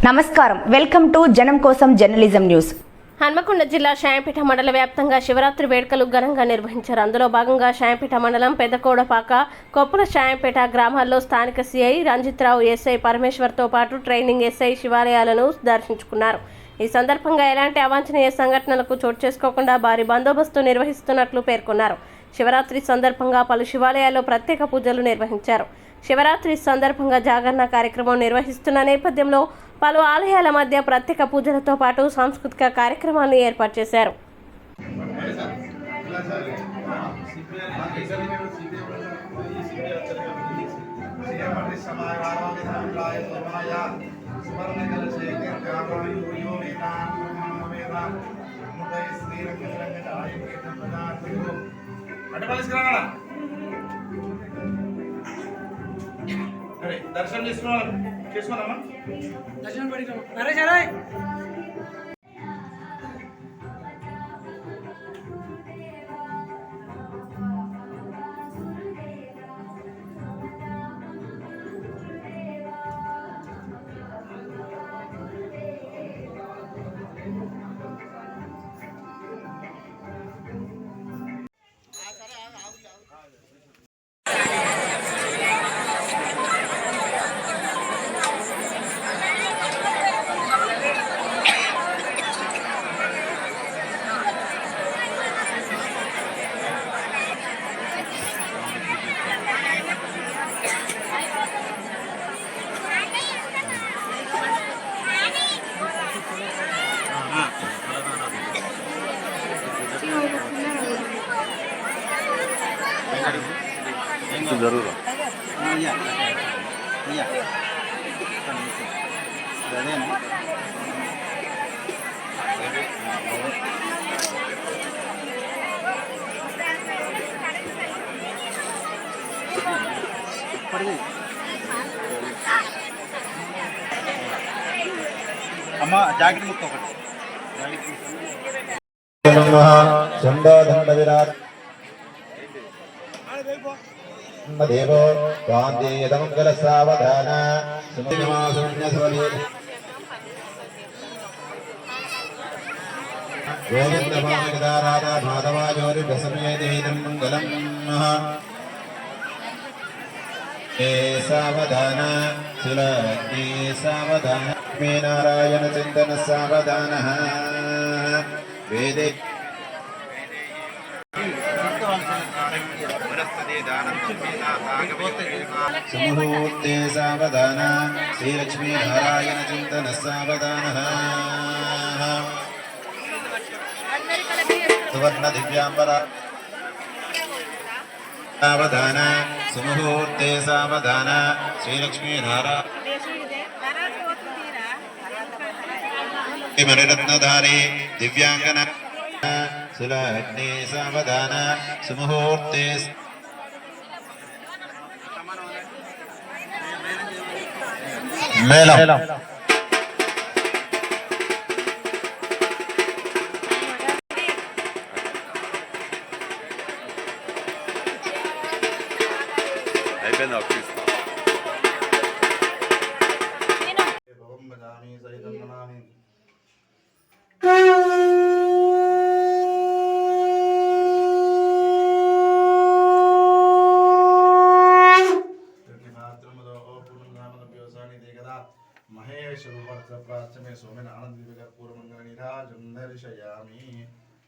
నమస్కారం, welcome to జనం కోసం జర్నలిజం న్యూస్. హన్మకొండ జిల్లా షాయంపేట మండల వ్యాప్తంగా శివరాత్రి వేడుకలు ఘనంగా నిర్వహించారు. అందులో భాగంగా షాయంపేట మండలం పెద్దకోడపాక, కొప్పుల షాయంపేట గ్రామాల్లో స్థానిక సిఐ రంజిత్రావు, ఎస్ఐ పరమేశ్వర్తో పాటు ట్రైనింగ్ ఎస్ఐ శివాలయాలను దర్శించుకున్నారు. ఈ సందర్భంగా ఎలాంటి అవాంఛనీయ సంఘటనలకు చోటు చేసుకోకుండా భారీ బందోబస్తు నిర్వహిస్తున్నట్లు పేర్కొన్నారు. శివరాత్రి సందర్భంగా పలు శివాలయాల్లో ప్రత్యేక పూజలు నిర్వహించారు. శివరాత్రి సందర్భంగా జాగరణ కార్యక్రమం నిర్వహిస్తున్న నేపథ్యంలో పలు ఆలయాల మధ్య ప్రత్యేక పూజలతో పాటు సాంస్కృతిక కార్యక్రమాలను ఏర్పాటు చేశారు. దర్శనం చేసుకున్నామా దర్శనం పెడతాం. అరే సరే जरूर अम्मा जाकेट मुक्त चंडोदंड विराट देवो स्वान्तिदमंगल सावधान सुमतिमासुन्यसवली गोविंद भागदा राधा माधवा जोरि दशमयेदं मंगलम सावधान सुलग्ने सावधान मे नारायण चिंतन सावधान वेदे समूर्ते सावधान श्री लक्ष्मी नारायण चिंतन सावधान सुवर्ण दिव्यांबर सावधान सुमुहूर्ते सावधान श्री लक्ष्मी नारायण मणिरत्नधारी दिव्यांगन सुलग्ने सावधान सुमुहूर्ते मेलम महेश प्राचमे सोमेन आनंद दिव्य पूर्वमंगल निराजन दर्शयामि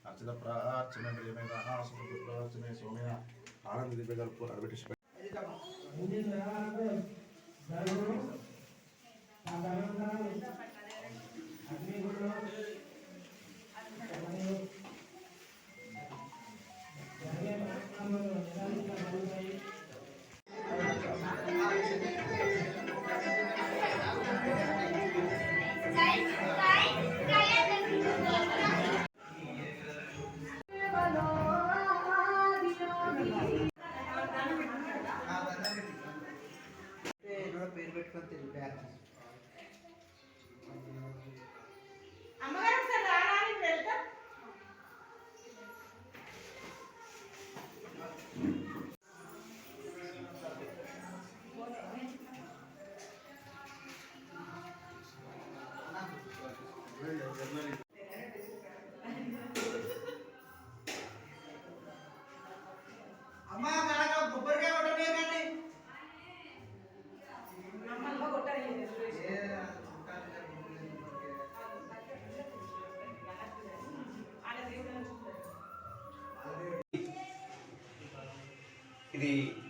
अर्चित प्राचमे प्रेमे आसुत प्राचमे सोमेन आनंद दिव्य पूर्ण ब्रिटिश పేరు పెట్టుకొని ఇది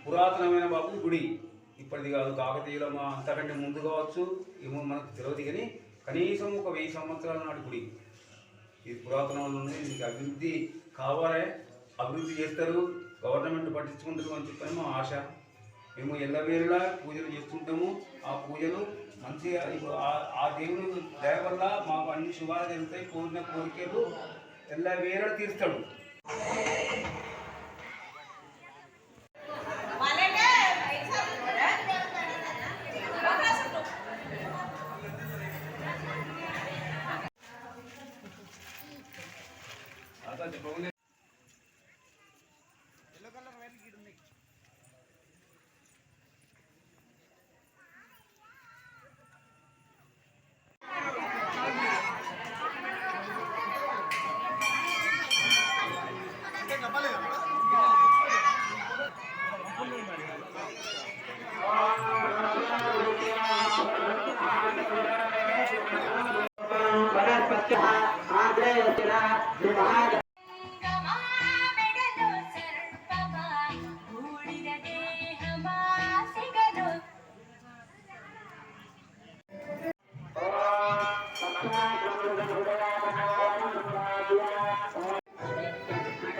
పురాతనమైన బాబు గుడి. ఇప్పటిది కాదు, కాకతీయుల అంతకంటే ముందు కావచ్చు, ఏమో మనకు తెలియదు. కానీ కనీసం ఒక 1000 సంవత్సరాల నాటి గుడి. ఇది పురాతనంలో ఉంది. దీనికి అభివృద్ధి కావాలి, అభివృద్ధి చేస్తారు, గవర్నమెంట్ పట్టించుకుంటారు అని చెప్పని మా ఆశ. మేము ఎల్లవేళలా పూజలు చేస్తుంటాము. ఆ పూజలు మంచిగా ఇప్పుడు ఆ దేవుని దయ వల్ల మాకు అన్ని శుభాలు జరుగుతాయి. కోరిన కోరికలు ఎల్లవేళ తీరుస్తాడు.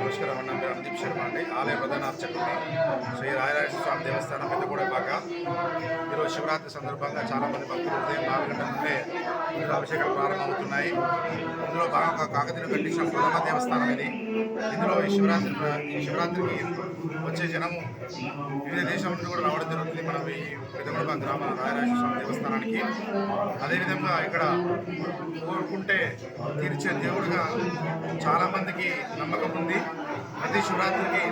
నమస్కారం అన్న, పేరు అనుదీప్ శర్మ అండి. ఆలయ ప్రధాన అర్చకుడిని, శ్రీ రాయరాజేశ్వర స్వామి దేవస్థానం పెద్దగూడెపాక. ఈరోజు శివరాత్రి సందర్భంగా చాలామంది భక్తులు ఉదయం 4 గంటల ముందే అభిషేకాలు ప్రారంభమవుతున్నాయి. ఇందులో భాగంగా కాకతీయులు కట్టించిన ప్రథమ దేవస్థానం ఇది. ఇందులో ఈ శివరాత్రికి వచ్చే జనము వివిధ దేశాల నుండి కూడా రావడం జరుగుతుంది మనం ఈ పెద్దగూడెపాక గ్రామ రాయరాజేశ్వర స్వామి దేవస్థానానికి. అదేవిధంగా ఇక్కడ కోరుకుంటే తీర్చే దేవుడుగా చాలామందికి నమ్మకం ఉంది. ప్రతి శివరాత్రికి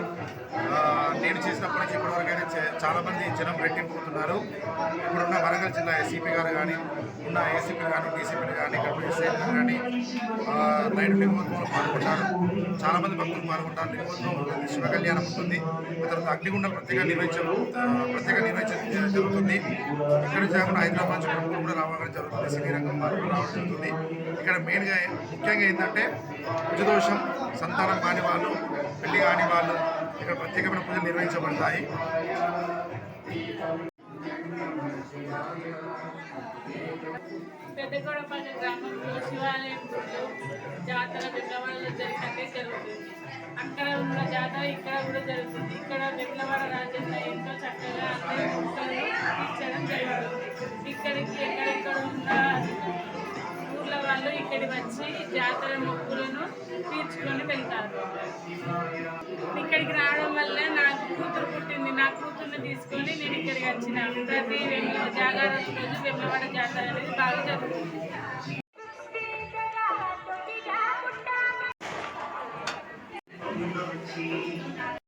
నేను చేసినప్పటి నుంచి ఇప్పటివరకైనా చాలామంది జనం రెట్టింపుతున్నారు. ఇప్పుడున్న వరంగల్ జిల్లా ఎస్సీపీ గారు కానీ, ఉన్న ఏసీపీలు కానీ, డీసీపీలు కానీ, కమిటీ ఎస్ఐలు కానీ నైట్ లింగోత్సవంలో పాల్గొంటారు. చాలామంది భక్తులు పాల్గొంటారు. లింగోత్సవం శివ కళ్యాణం ఉంటుంది. తర్వాత అగ్నిగుండం ప్రత్యేక నిర్వహించడం జరుగుతుంది. ఇక్కడ కాకుండా హైదరాబాద్ నుంచి ప్రముఖులు కూడా రావడం జరుగుతుంది. శ్రీరంగం వారు రావడం జరుగుతుంది. ఇక్కడ ముఖ్యంగా ఏంటంటే కుజదోషం, సంతానం కాని వాళ్ళు, పెళ్లి కాని వాళ్ళు ఇక్కడ ప్రత్యేకమైన పూజలు నిర్వహించబడతాయి. పెద్దగూడెపాక గ్రామంలో శివాలయం జాతర వెమ్లవాడలో జరిగినట్టే జరుగుతుంది. అక్కడ ఉన్న జాతర ఇక్కడ కూడా జరుగుతుంది. ఇక్కడ వెమ్లవాడ రాజన్న ఎంతో చక్కగా అందరూ ఇచ్చడం జరుగుతుంది. ఇక్కడికి ఎక్కడెక్కడ ఉన్న ఊర్ల వాళ్ళు ఇక్కడికి వచ్చి జాతర మొక్కులను తీర్చుకొని వెళ్తారు. ఇక్కడికి రావడం వల్ల నాకు కూతురు పుట్టింది. నా కూతుర్ని తీసుకొని నేను ఇక్కడికి వచ్చిన. ప్రతి జాగారం రోజు వెమ్లవాడ జాతర అనేది బాగా జరుగుతుంది.